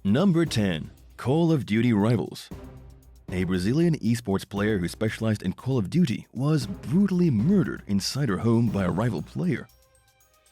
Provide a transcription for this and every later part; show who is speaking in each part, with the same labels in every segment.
Speaker 1: Number 10. Call of Duty Rivals. A Brazilian esports player who specialized in Call of Duty was brutally murdered inside her home by a rival player.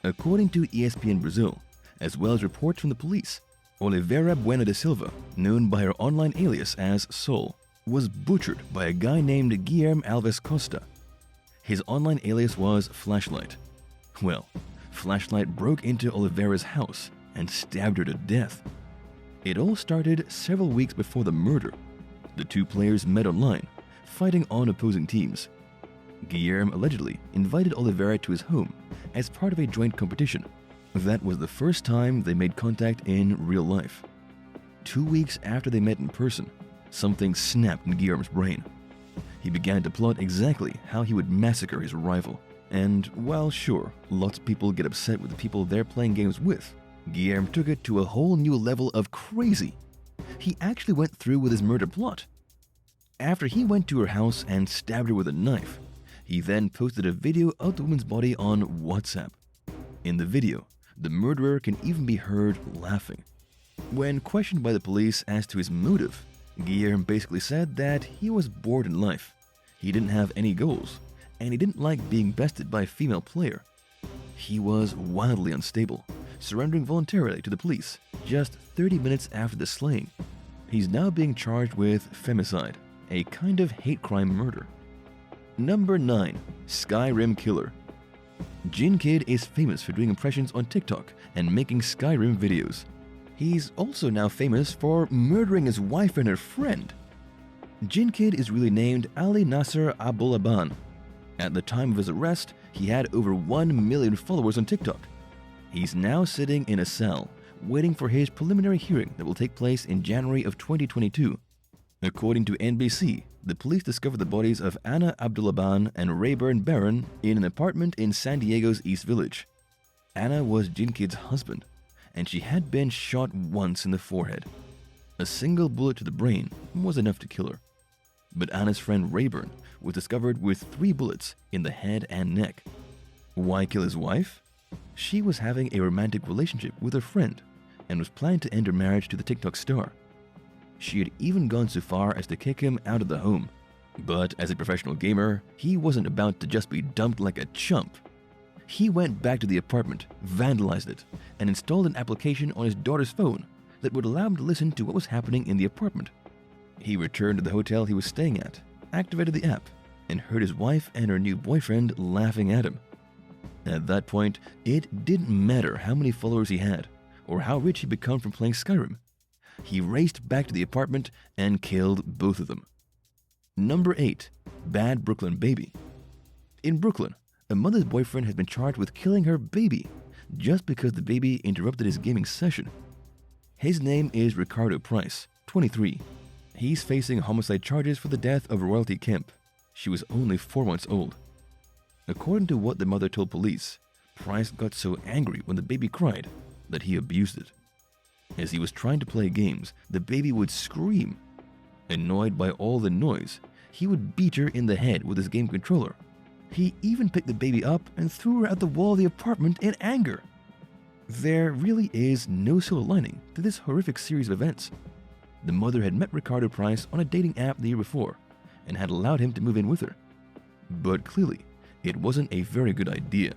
Speaker 1: According to ESPN Brazil, as well as reports from the police, Oliveira Bueno da Silva, known by her online alias as Sol, was butchered by a guy named Guilherme Alves Costa. His online alias was Flashlight. Well, Flashlight broke into Oliveira's house and stabbed her to death. It all started several weeks before the murder. The two players met online, fighting on opposing teams. Guilherme allegedly invited Oliveira to his home as part of a joint competition. That was the first time they made contact in real life. 2 weeks after they met in person, something snapped in Guilherme's brain. He began to plot exactly how he would massacre his rival. And while sure, lots of people get upset with the people they're playing games with, Guilherme took it to a whole new level of crazy. He actually went through with his murder plot. After he went to her house and stabbed her with a knife, he then posted a video of the woman's body on WhatsApp. In the video, the murderer can even be heard laughing. When questioned by the police as to his motive, Guilherme basically said that he was bored in life. He didn't have any goals, and he didn't like being bested by a female player. He was wildly unstable, surrendering voluntarily to the police just 30 minutes after the slaying. He's now being charged with femicide, a kind of hate crime murder. Number 9. SKYRIM Killer. Jin Kid is famous for doing impressions on TikTok and making SKYRIM videos. He's also now famous for murdering his wife and her friend. Jin Kid is really named Ali Nasser Abulaban. At the time of his arrest, he had over 1 million followers on TikTok. He's now sitting in a cell, waiting for his preliminary hearing that will take place in January of 2022. According to NBC, the police discovered the bodies of Anna Abdulaban and Rayburn Barron in an apartment in San Diego's East Village. Anna was Jin Kid's husband, and she had been shot once in the forehead. A single bullet to the brain was enough to kill her. But Anna's friend Rayburn was discovered with 3 bullets in the head and neck. Why kill his wife? She was having a romantic relationship with her friend and was planning to end her marriage to the TikTok star. She had even gone so far as to kick him out of the home. But as a professional gamer, he wasn't about to just be dumped like a chump. He went back to the apartment, vandalized it, and installed an application on his daughter's phone that would allow him to listen to what was happening in the apartment. He returned to the hotel he was staying at, activated the app, and heard his wife and her new boyfriend laughing at him. At that point, it didn't matter how many followers he had, or how rich he'd become from playing Skyrim. He raced back to the apartment and killed both of them. Number 8. Bad Brooklyn Baby. In Brooklyn, a mother's boyfriend has been charged with killing her baby just because the baby interrupted his gaming session. His name is Ricardo Price, 23. He's facing homicide charges for the death of Royalty Kemp. She was only 4 months old. According to what the mother told police, Price got so angry when the baby cried that he abused it. As he was trying to play games, the baby would scream. Annoyed by all the noise, he would beat her in the head with his game controller. He even picked the baby up and threw her at the wall of the apartment in anger. There really is no silver lining to this horrific series of events. The mother had met Ricardo Price on a dating app the year before and had allowed him to move in with her. But clearly, it wasn't a very good idea.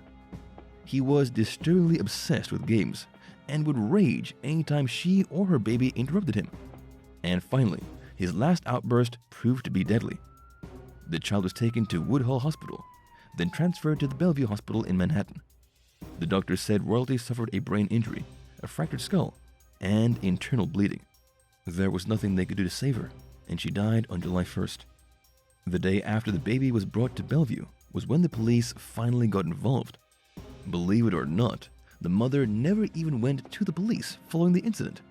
Speaker 1: He was disturbingly obsessed with games and would rage anytime she or her baby interrupted him. And finally, his last outburst proved to be deadly. The child was taken to Woodhull Hospital, then transferred to the Bellevue Hospital in Manhattan. The doctors said Royalty suffered a brain injury, a fractured skull, and internal bleeding. There was nothing they could do to save her, and she died on July 1st. The day after the baby was brought to Bellevue was when the police finally got involved. Believe it or not, the mother never even went to the police following the incident.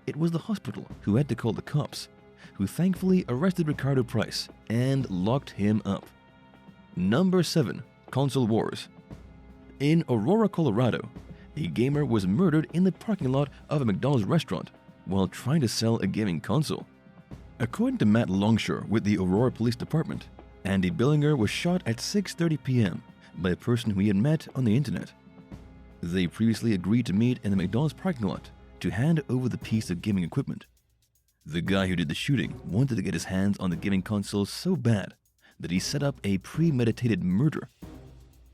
Speaker 1: It was the hospital who had to call the cops, who thankfully arrested Ricardo Price and locked him up. Number 7. Console Wars. In Aurora, Colorado, a gamer was murdered in the parking lot of a McDonald's restaurant while trying to sell a gaming console. According to Matt Longshore with the Aurora Police Department, Andy Billinger was shot at 6:30 p.m. by a person who he had met on the internet. They previously agreed to meet in the McDonald's parking lot to hand over the piece of gaming equipment. The guy who did the shooting wanted to get his hands on the gaming console so bad that he set up a premeditated murder.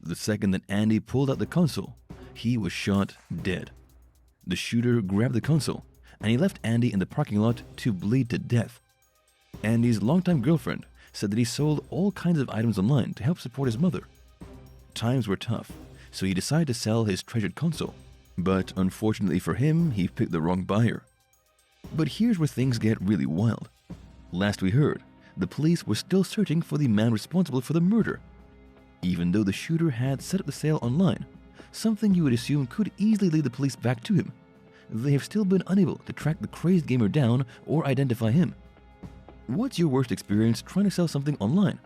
Speaker 1: The second that Andy pulled out the console, he was shot dead. The shooter grabbed the console and he left Andy in the parking lot to bleed to death. Andy's longtime girlfriend said that he sold all kinds of items online to help support his mother. Times were tough, so he decided to sell his treasured console. But unfortunately for him, he picked the wrong buyer. But here's where things get really wild. Last we heard, the police were still searching for the man responsible for the murder. Even though the shooter had set up the sale online, something you would assume could easily lead the police back to him, they have still been unable to track the crazed gamer down or identify him. What's your worst experience trying to sell something online?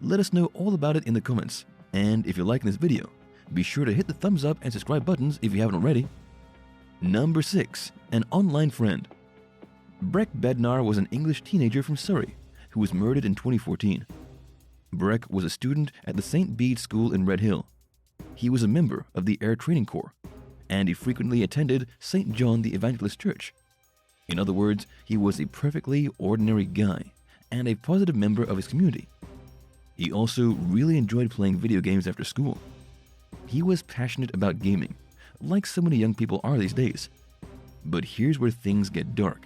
Speaker 1: Let us know all about it in the comments. And if you're liking this video, be sure to hit the thumbs up and subscribe buttons if you haven't already. Number 6. An online friend. Breck Bednar was an English teenager from Surrey who was murdered in 2014. Breck was a student at the St. Bede School in Red Hill. He was a member of the Air Training Corps, and he frequently attended St. John the Evangelist Church. In other words, he was a perfectly ordinary guy and a positive member of his community. He also really enjoyed playing video games after school. He was passionate about gaming, like so many young people are these days. But here's where things get dark.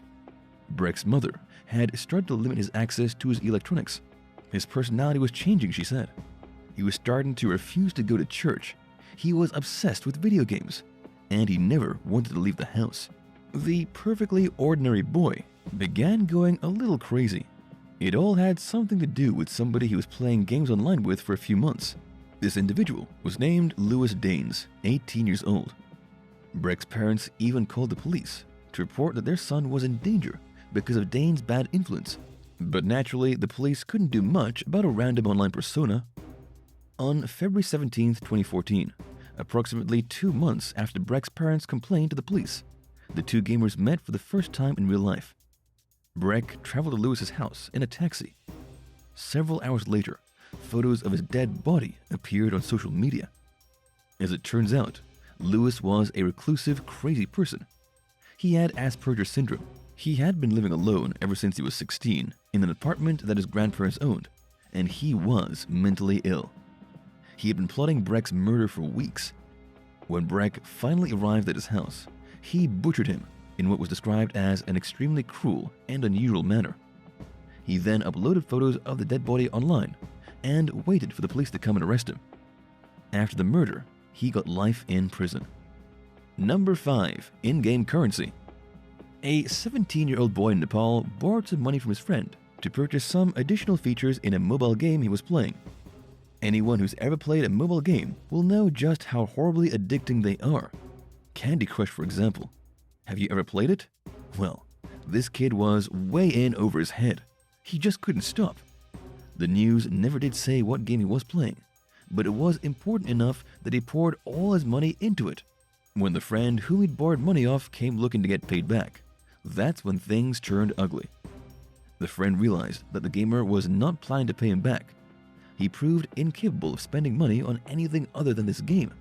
Speaker 1: Breck's mother had started to limit his access to his electronics. His personality was changing, she said. He was starting to refuse to go to church. He was obsessed with video games, and he never wanted to leave the house. The perfectly ordinary boy began going a little crazy. It all had something to do with somebody he was playing games online with for a few months. This individual was named Lewis Daines, 18 years old. Breck's parents even called the police to report that their son was in danger because of Daines' bad influence. But naturally, the police couldn't do much about a random online persona. On February 17, 2014, approximately 2 months after Breck's parents complained to the police, the two gamers met for the first time in real life. Breck traveled to Lewis's house in a taxi. Several hours later, photos of his dead body appeared on social media. As it turns out, Lewis was a reclusive, crazy person. He had Asperger's syndrome. He had been living alone ever since he was 16 in an apartment that his grandparents owned, and he was mentally ill. He had been plotting Breck's murder for weeks. When Breck finally arrived at his house, he butchered him in what was described as an extremely cruel and unusual manner. He then uploaded photos of the dead body online and waited for the police to come and arrest him. After the murder, he got life in prison. Number 5. In-game currency. A 17-year-old boy in Nepal borrowed some money from his friend to purchase some additional features in a mobile game he was playing. Anyone who's ever played a mobile game will know just how horribly addicting they are. Candy Crush, for example. Have you ever played it? Well, this kid was way in over his head. He just couldn't stop. The news never did say what game he was playing, but it was important enough that he poured all his money into it. When the friend whom he'd borrowed money off came looking to get paid back, that's when things turned ugly. The friend realized that the gamer was not planning to pay him back. He proved incapable of spending money on anything other than this game.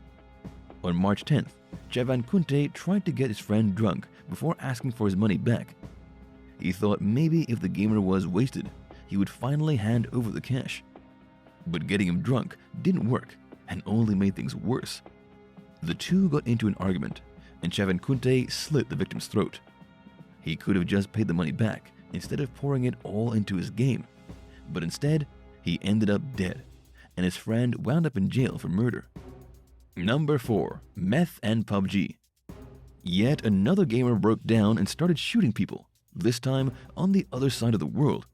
Speaker 1: On March 10th, Javan Kunte tried to get his friend drunk before asking for his money back. He thought maybe if the gamer was wasted, he would finally hand over the cash. But getting him drunk didn't work and only made things worse. The two got into an argument, and Javan Kunte slit the victim's throat. He could have just paid the money back instead of pouring it all into his game, but instead, he ended up dead, and his friend wound up in jail for murder. Number 4. Meth and PUBG. Yet another gamer broke down and started shooting people, this time on the other side of the world.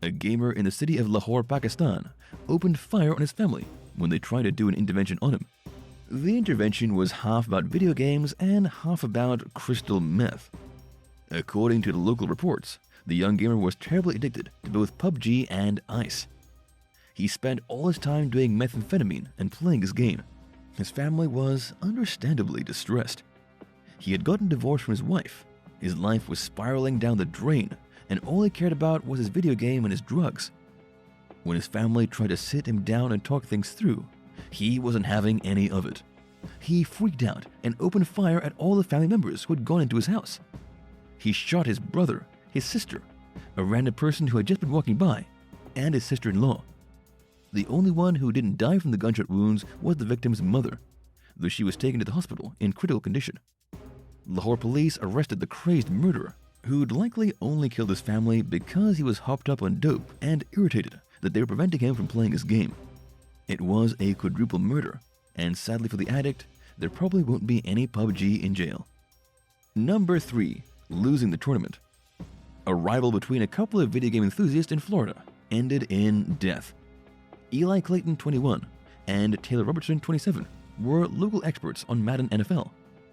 Speaker 1: A gamer in the city of Lahore, Pakistan, opened fire on his family when they tried to do an intervention on him. The intervention was half about video games and half about crystal meth. According to the local reports, the young gamer was terribly addicted to both PUBG and ice. He spent all his time doing methamphetamine and playing his game. His family was understandably distressed. He had gotten divorced from his wife. His life was spiraling down the drain, and all he cared about was his video game and his drugs. When his family tried to sit him down and talk things through, he wasn't having any of it. he freaked out and opened fire at all the family members who had gone into his house. He shot his brother, his sister, a random person who had just been walking by, and his sister-in-law. The only one who didn't die from the gunshot wounds was the victim's mother, though she was taken to the hospital in critical condition. Lahore police arrested the crazed murderer, who'd likely only killed his family because he was hopped up on dope and irritated that they were preventing him from playing his game. It was a quadruple murder, and sadly for the addict, there probably won't be any PUBG in jail. Number 3. Losing the tournament. A rival between a couple of video game enthusiasts in Florida ended in death. Eli Clayton, 21, and Taylor Robertson, 27, were local experts on Madden NFL.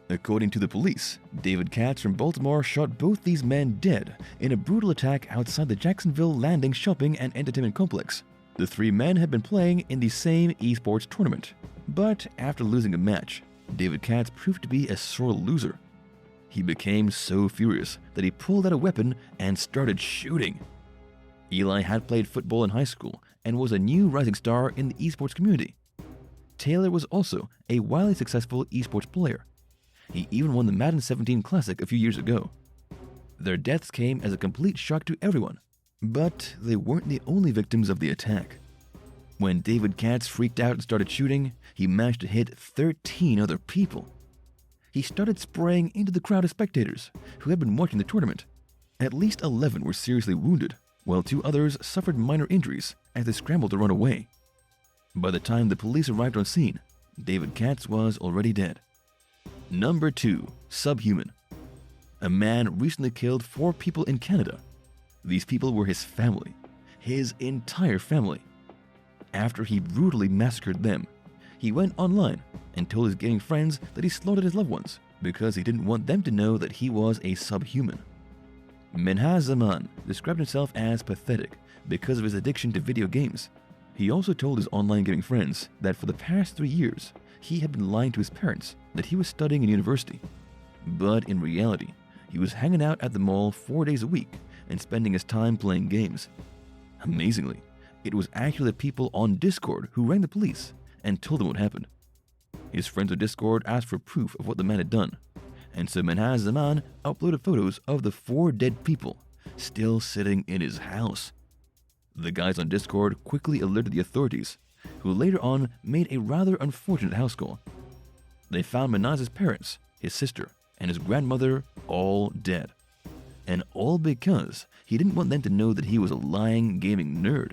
Speaker 1: According to the police, David Katz from Baltimore shot both these men dead in a brutal attack outside the Jacksonville Landing shopping and entertainment complex. The three men had been playing in the same esports tournament, but after losing a match, David Katz proved to be a sore loser. He became so furious that he pulled out a weapon and started shooting. Eli had played football in high school and was a new rising star in the esports community. Taylor was also a wildly successful esports player. He even won the Madden 17 Classic a few years ago. Their deaths came as a complete shock to everyone, but they weren't the only victims of the attack. When David Katz freaked out and started shooting, he managed to hit 13 other people. He started spraying into the crowd of spectators who had been watching the tournament. At least 11 were seriously wounded, while 2 others suffered minor injuries as they scrambled to run away. By the time the police arrived on scene, David Katz was already dead. Number 2. SUBHUMAN. A man recently killed 4 people in Canada. These people were his family, his entire family. After he brutally massacred them, he went online and told his gaming friends that he slaughtered his loved ones because he didn't want them to know that he was a subhuman. Minhaj Zaman described himself as pathetic because of his addiction to video games. He also told his online gaming friends that for the past 3 years, he had been lying to his parents that he was studying in university. But in reality, he was hanging out at the mall 4 days a week and spending his time playing games. Amazingly, it was actually the people on Discord who rang the police and told them what happened. His friends on Discord asked for proof of what the man had done, and so Minhaj Zaman uploaded photos of the 4 dead people still sitting in his house. The guys on Discord quickly alerted the authorities, who later on made a rather unfortunate house call. They found Minhaj's parents, his sister, and his grandmother all dead. And all because he didn't want them to know that he was a lying gaming nerd.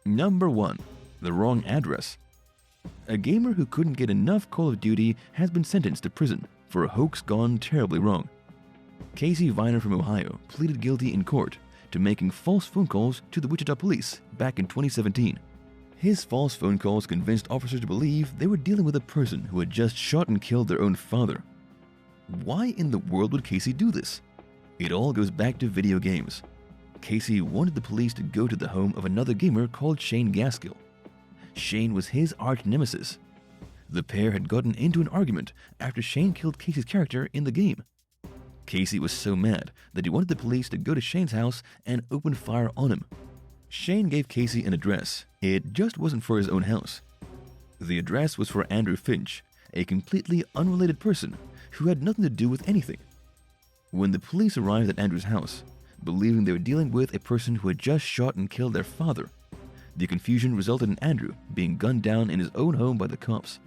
Speaker 1: Number 1. The wrong address. A gamer who couldn't get enough Call of Duty has been sentenced to prison for a hoax gone terribly wrong. Casey Viner from Ohio pleaded guilty in court to making false phone calls to the Wichita police back in 2017. His false phone calls convinced officers to believe they were dealing with a person who had just shot and killed their own father. Why in the world would Casey do this? It all goes back to video games. Casey wanted the police to go to the home of another gamer called Shane Gaskill. Shane was his arch nemesis. The pair had gotten into an argument after Shane killed Casey's character in the game. Casey was so mad that he wanted the police to go to Shane's house and open fire on him. Shane gave Casey an address. It just wasn't for his own house. The address was for Andrew Finch, a completely unrelated person who had nothing to do with anything. When the police arrived at Andrew's house, believing they were dealing with a person who had just shot and killed their father, the confusion resulted in Andrew being gunned down in his own home by the cops.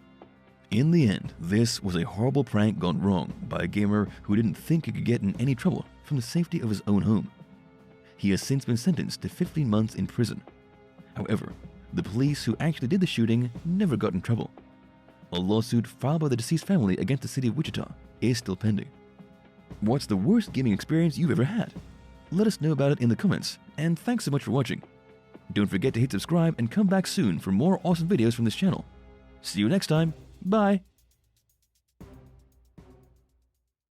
Speaker 1: In the end, this was a horrible prank gone wrong by a gamer who didn't think he could get in any trouble from the safety of his own home. He has since been sentenced to 15 months in prison. However, the police who actually did the shooting never got in trouble. A lawsuit filed by the deceased family against the city of Wichita is still pending. What's the worst gaming experience you've ever had? Let us know about it in the comments, and thanks so much for watching. Don't forget to hit subscribe and come back soon for more awesome videos from this channel. See you next time. Bye!